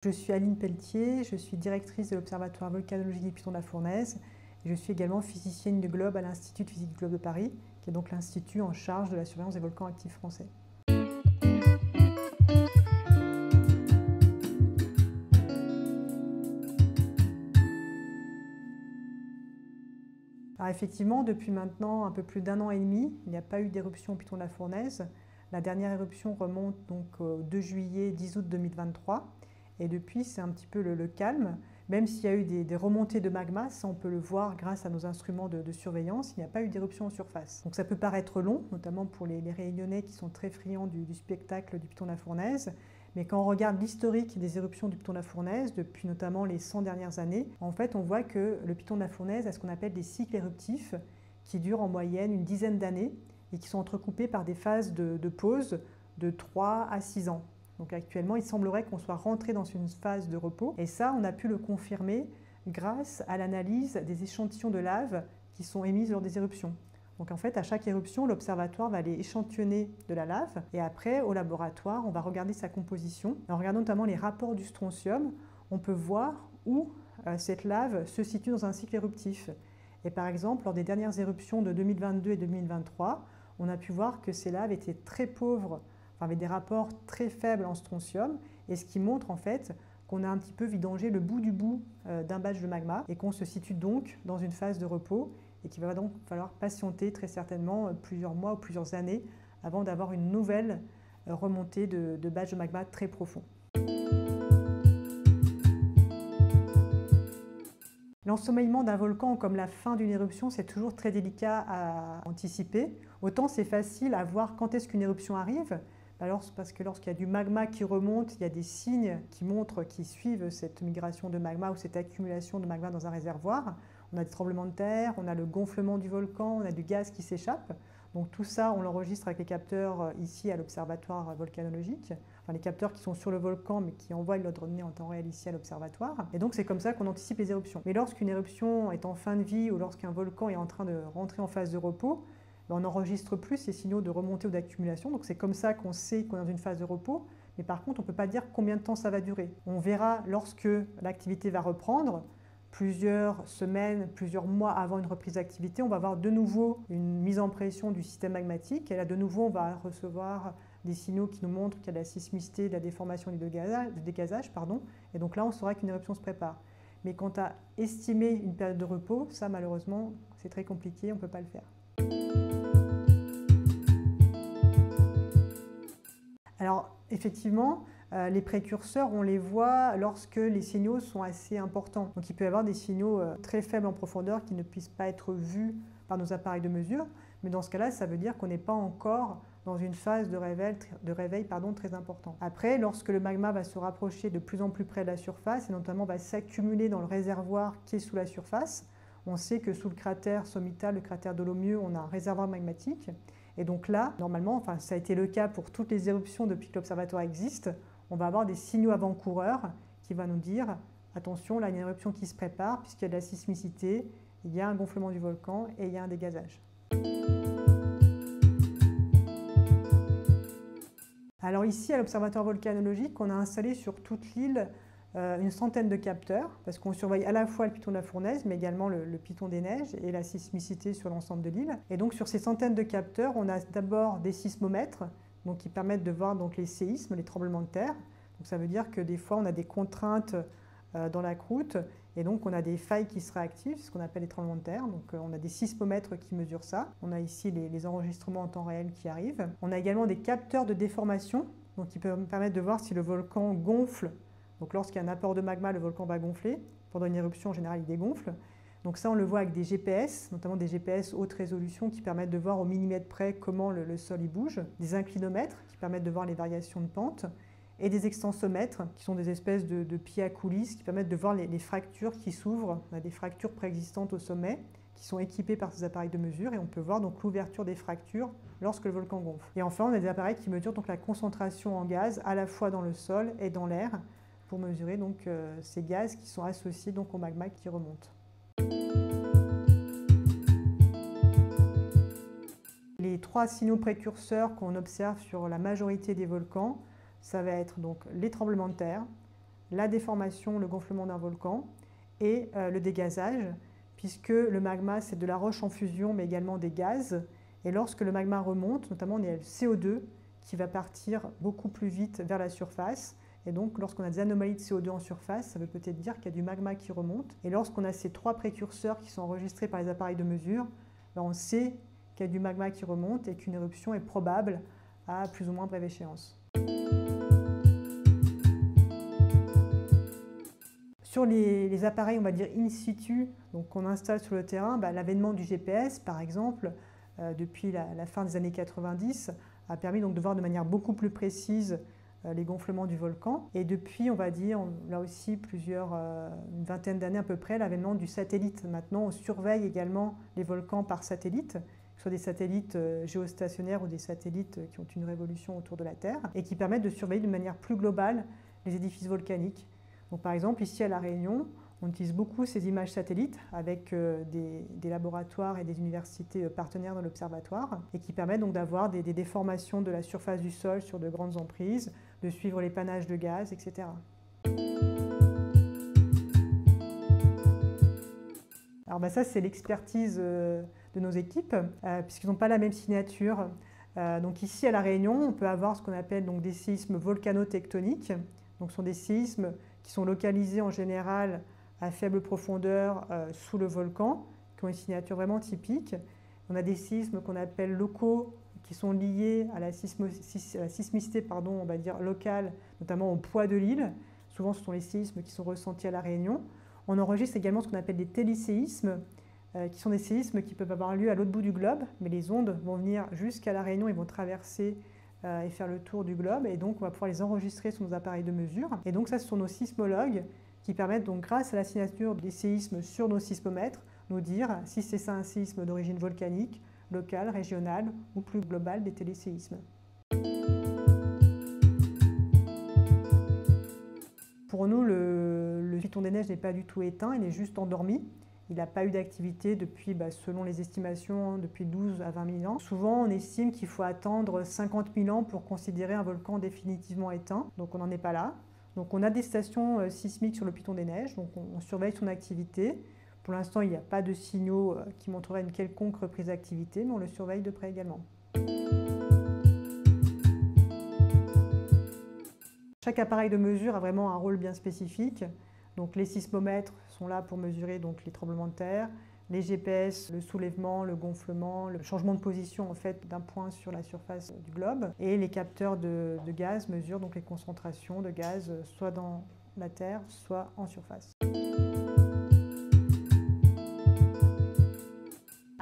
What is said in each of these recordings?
Je suis Aline Pelletier, je suis directrice de l'Observatoire volcanologique du Piton de la Fournaise et je suis également physicienne du globe à l'Institut de physique du globe de Paris, qui est donc l'institut en charge de la surveillance des volcans actifs français. Alors effectivement, depuis maintenant un peu plus d'1 an et demi, il n'y a pas eu d'éruption au Piton de la Fournaise. La dernière éruption remonte donc au 2 juillet, 10 août 2023. Et depuis, c'est un petit peu le calme. Même s'il y a eu des remontées de magma, ça on peut le voir grâce à nos instruments de surveillance, il n'y a pas eu d'éruption en surface. Donc ça peut paraître long, notamment pour les Réunionnais qui sont très friands du spectacle du Piton de la Fournaise. Mais quand on regarde l'historique des éruptions du Piton de la Fournaise, depuis notamment les 100 dernières années, en fait on voit que le Piton de la Fournaise a ce qu'on appelle des cycles éruptifs qui durent en moyenne une dizaine d'années et qui sont entrecoupés par des phases de pause de 3 à 6 ans. Donc actuellement, il semblerait qu'on soit rentré dans une phase de repos. Et ça, on a pu le confirmer grâce à l'analyse des échantillons de lave qui sont émis lors des éruptions. Donc en fait, à chaque éruption, l'observatoire va aller échantillonner de la lave. Et après, au laboratoire, on va regarder sa composition. En regardant notamment les rapports du strontium, on peut voir où cette lave se situe dans un cycle éruptif. Et par exemple, lors des dernières éruptions de 2022 et 2023, on a pu voir que ces laves étaient très pauvres, avec des rapports très faibles en strontium, et ce qui montre en fait qu'on a un petit peu vidangé le bout du bout d'un batch de magma et qu'on se situe donc dans une phase de repos et qu'il va donc falloir patienter très certainement plusieurs mois ou plusieurs années avant d'avoir une nouvelle remontée de batch de magma très profond. L'ensommeillement d'un volcan comme la fin d'une éruption, c'est toujours très délicat à anticiper. Autant c'est facile à voir quand est-ce qu'une éruption arrive. Alors, parce que lorsqu'il y a du magma qui remonte, il y a des signes qui montrent, qui suivent cette migration de magma ou cette accumulation de magma dans un réservoir. On a des tremblements de terre, on a le gonflement du volcan, on a du gaz qui s'échappe. Donc tout ça, on l'enregistre avec les capteurs ici à l'observatoire volcanologique. Enfin, les capteurs qui sont sur le volcan mais qui envoient leurs données en temps réel ici à l'observatoire. Et donc c'est comme ça qu'on anticipe les éruptions. Mais lorsqu'une éruption est en fin de vie ou lorsqu'un volcan est en train de rentrer en phase de repos, on n'enregistre plus ces signaux de remontée ou d'accumulation. Donc c'est comme ça qu'on sait qu'on est dans une phase de repos. Mais par contre, on ne peut pas dire combien de temps ça va durer. On verra lorsque l'activité va reprendre, plusieurs semaines, plusieurs mois avant une reprise d'activité, on va avoir de nouveau une mise en pression du système magmatique. Et là, de nouveau, on va recevoir des signaux qui nous montrent qu'il y a de la sismicité, de la déformation du dégazage. Et donc là, on saura qu'une éruption se prépare. Mais quant à estimer une période de repos, ça, malheureusement, c'est très compliqué, on ne peut pas le faire. Alors, effectivement, les précurseurs, on les voit lorsque les signaux sont assez importants. Donc, il peut y avoir des signaux très faibles en profondeur qui ne puissent pas être vus par nos appareils de mesure. Mais dans ce cas-là, ça veut dire qu'on n'est pas encore dans une phase de réveil très important. Après, lorsque le magma va se rapprocher de plus en plus près de la surface, et notamment va s'accumuler dans le réservoir qui est sous la surface, on sait que sous le cratère sommital, le cratère Dolomieu, on a un réservoir magmatique. Et donc là, normalement, ça a été le cas pour toutes les éruptions depuis que l'observatoire existe, on va avoir des signaux avant-coureurs qui vont nous dire « Attention, là, il y a une éruption qui se prépare puisqu'il y a de la sismicité, il y a un gonflement du volcan et il y a un dégazage. » Alors ici, à l'Observatoire volcanologique, on a installé sur toute l'île une centaine de capteurs, parce qu'on surveille à la fois le Piton de la Fournaise, mais également le Piton des Neiges et la sismicité sur l'ensemble de l'île. Et donc sur ces centaines de capteurs, on a d'abord des sismomètres, donc, qui permettent de voir donc, les séismes, les tremblements de terre. Donc, ça veut dire que des fois, on a des contraintes dans la croûte, et donc on a des failles qui se réactivent, ce qu'on appelle les tremblements de terre. Donc on a des sismomètres qui mesurent ça. On a ici les enregistrements en temps réel qui arrivent. On a également des capteurs de déformation, donc qui peuvent permettre de voir si le volcan gonfle. Donc lorsqu'il y a un apport de magma, le volcan va gonfler. Pendant une éruption, en général, il dégonfle. Donc ça, on le voit avec des GPS, notamment des GPS haute résolution qui permettent de voir au millimètre près comment le sol y bouge. Des inclinomètres qui permettent de voir les variations de pente. Et des extensomètres qui sont des espèces de pieds à coulisses qui permettent de voir les fractures qui s'ouvrent. On a des fractures préexistantes au sommet qui sont équipées par ces appareils de mesure et on peut voir donc l'ouverture des fractures lorsque le volcan gonfle. Et enfin, on a des appareils qui mesurent donc la concentration en gaz à la fois dans le sol et dans l'air pour mesurer donc ces gaz qui sont associés donc au magma qui remonte. Les 3 signaux précurseurs qu'on observe sur la majorité des volcans, ça va être donc les tremblements de terre, la déformation, le gonflement d'un volcan et le dégazage, puisque le magma, c'est de la roche en fusion, mais également des gaz. Et lorsque le magma remonte, notamment, il y a le CO2 qui va partir beaucoup plus vite vers la surface. Et donc, lorsqu'on a des anomalies de CO2 en surface, ça veut peut-être dire qu'il y a du magma qui remonte. Et lorsqu'on a ces 3 précurseurs qui sont enregistrés par les appareils de mesure, ben on sait qu'il y a du magma qui remonte et qu'une éruption est probable à plus ou moins brève échéance. Sur les appareils, on va dire in situ, donc qu'on installe sur le terrain, ben, l'avènement du GPS, par exemple, depuis la fin des années 90, a permis donc de voir de manière beaucoup plus précise les gonflements du volcan. Et depuis, on va dire, là aussi une vingtaine d'années à peu près, l'avènement du satellite. Maintenant, on surveille également les volcans par satellite, que ce soit des satellites géostationnaires ou des satellites qui ont une révolution autour de la Terre, et qui permettent de surveiller de manière plus globale les édifices volcaniques. Donc, par exemple, ici à La Réunion, on utilise beaucoup ces images satellites avec des laboratoires et des universités partenaires de l'observatoire et qui permettent donc d'avoir des déformations de la surface du sol sur de grandes emprises, de suivre les panaches de gaz, etc. Alors ça, c'est l'expertise de nos équipes, puisqu'ils n'ont pas la même signature. Donc ici, à La Réunion, on peut avoir ce qu'on appelle donc des séismes volcanotectoniques. Donc ce sont des séismes qui sont localisés en général à faible profondeur sous le volcan, qui ont une signature vraiment typique. On a des séismes qu'on appelle locaux, qui sont liés à la sismicité on va dire, locale, notamment au poids de l'île. Souvent, ce sont les séismes qui sont ressentis à La Réunion. On enregistre également ce qu'on appelle des téléséismes, qui sont des séismes qui peuvent avoir lieu à l'autre bout du globe, mais les ondes vont venir jusqu'à La Réunion et vont traverser et faire le tour du globe. Et donc, on va pouvoir les enregistrer sur nos appareils de mesure. Et donc, ça, ce sont nos sismologues qui permettent donc, grâce à la signature des séismes sur nos sismomètres, nous dire si c'est ça un séisme d'origine volcanique, locale, régionale ou plus globale des téléséismes. Pour nous, le Piton des Neiges n'est pas du tout éteint, il est juste endormi. Il n'a pas eu d'activité depuis, selon les estimations, depuis 12 à 20 000 ans. Souvent, on estime qu'il faut attendre 50 000 ans pour considérer un volcan définitivement éteint, donc on n'en est pas là. Donc on a des stations sismiques sur le Piton des Neiges, donc on surveille son activité. Pour l'instant, il n'y a pas de signaux qui montreraient une quelconque reprise d'activité, mais on le surveille de près également. Chaque appareil de mesure a vraiment un rôle bien spécifique. Donc les sismomètres sont là pour mesurer donc, les tremblements de terre, les GPS, le soulèvement, le gonflement, le changement de position en fait, d'un point sur la surface du globe. Et les capteurs de gaz mesurent donc, les concentrations de gaz soit dans la terre, soit en surface.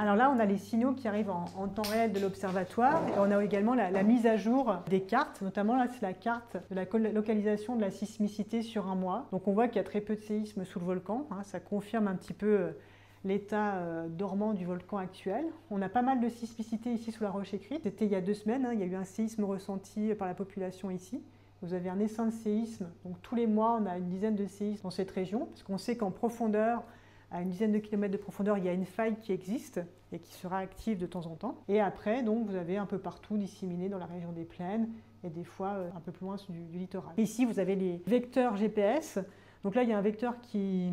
Alors là, on a les signaux qui arrivent en temps réel de l'observatoire et on a également la mise à jour des cartes, notamment là c'est la carte de la localisation de la sismicité sur un mois. Donc on voit qu'il y a très peu de séismes sous le volcan, ça confirme un petit peu l'état dormant du volcan actuel. On a pas mal de sismicité ici sous la roche écrite. C'était il y a 2 semaines, il y a eu un séisme ressenti par la population ici. Vous avez un essaim de séismes, donc tous les mois on a une dizaine de séismes dans cette région, parce qu'on sait qu'en profondeur, à une dizaine de kilomètres de profondeur, il y a une faille qui existe et qui sera active de temps en temps. Et après, donc, vous avez un peu partout disséminé dans la région des plaines et des fois un peu plus loin du littoral. Ici, vous avez les vecteurs GPS. Donc là, il y a un vecteur qui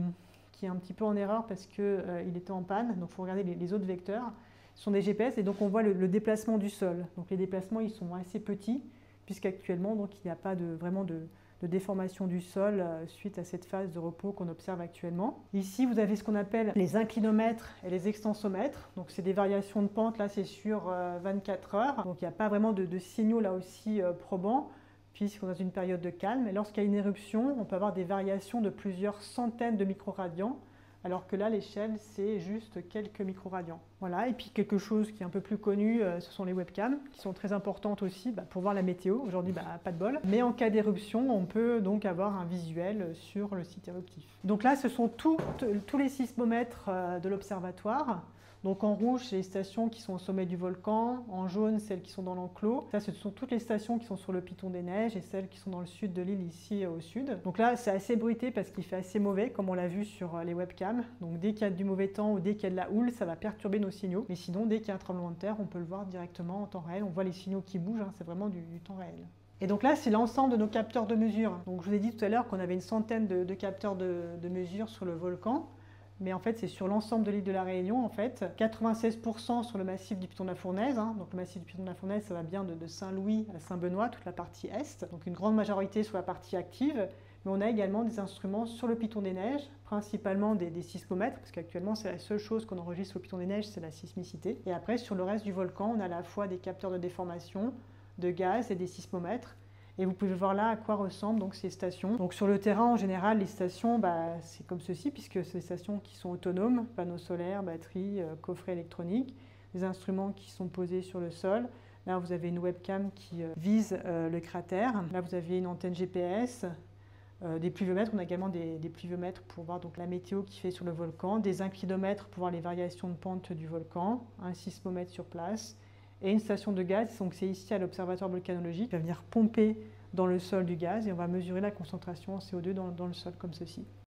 est un petit peu en erreur parce qu'il était en panne. Donc il faut regarder les autres vecteurs. Ce sont des GPS et donc on voit le déplacement du sol. Donc les déplacements, ils sont assez petits puisqu'actuellement, donc, il n'y a pas vraiment de déformation du sol suite à cette phase de repos qu'on observe actuellement. Ici, vous avez ce qu'on appelle les inclinomètres et les extensomètres. Donc, c'est des variations de pente, là, c'est sur 24 heures. Donc, il n'y a pas vraiment de signaux, là aussi, probants, puisqu'on est dans une période de calme. Et lorsqu'il y a une éruption, on peut avoir des variations de plusieurs centaines de microradians, alors que là, l'échelle, c'est juste quelques microradians. Voilà, et puis quelque chose qui est un peu plus connu, ce sont les webcams, qui sont très importantes aussi pour voir la météo. Aujourd'hui, pas de bol. Mais en cas d'éruption, on peut donc avoir un visuel sur le site éruptif. Donc là, ce sont tous les sismomètres de l'observatoire. Donc en rouge, c'est les stations qui sont au sommet du volcan, en jaune, celles qui sont dans l'enclos. Ça, ce sont toutes les stations qui sont sur le Piton des Neiges et celles qui sont dans le sud de l'île, ici au sud. Donc là, c'est assez bruité parce qu'il fait assez mauvais, comme on l'a vu sur les webcams. Donc dès qu'il y a du mauvais temps ou dès qu'il y a de la houle, ça va perturber nos signaux. Mais sinon, dès qu'il y a un tremblement de terre, on peut le voir directement en temps réel. On voit les signaux qui bougent, c'est vraiment du temps réel. Et donc là, c'est l'ensemble de nos capteurs de mesure. Donc je vous ai dit tout à l'heure qu'on avait une centaine de capteurs de mesure sur le volcan. Mais en fait, c'est sur l'ensemble de l'île de la Réunion, en fait. 96% sur le massif du Piton de la Fournaise. Donc le massif du Piton de la Fournaise, ça va bien de Saint-Louis à Saint-Benoît, toute la partie est. Donc une grande majorité sur la partie active. Mais on a également des instruments sur le Piton des Neiges, principalement des sismomètres, parce qu'actuellement, c'est la seule chose qu'on enregistre sur le Piton des Neiges, c'est la sismicité. Et après, sur le reste du volcan, on a à la fois des capteurs de déformation, de gaz et des sismomètres. Et vous pouvez voir là à quoi ressemblent donc ces stations. Donc sur le terrain, en général, les stations, c'est comme ceci, puisque c'est des stations qui sont autonomes, panneaux solaires, batteries, coffrets électroniques, des instruments qui sont posés sur le sol. Là, vous avez une webcam qui vise le cratère. Là, vous avez une antenne GPS, des pluviomètres. On a également des pluviomètres pour voir donc, la météo qui fait sur le volcan, des inclinomètres pour voir les variations de pente du volcan, un sismomètre sur place, et une station de gaz. Donc c'est ici à l'observatoire volcanologique, qui va venir pomper dans le sol du gaz et on va mesurer la concentration en CO2 dans le sol comme ceci.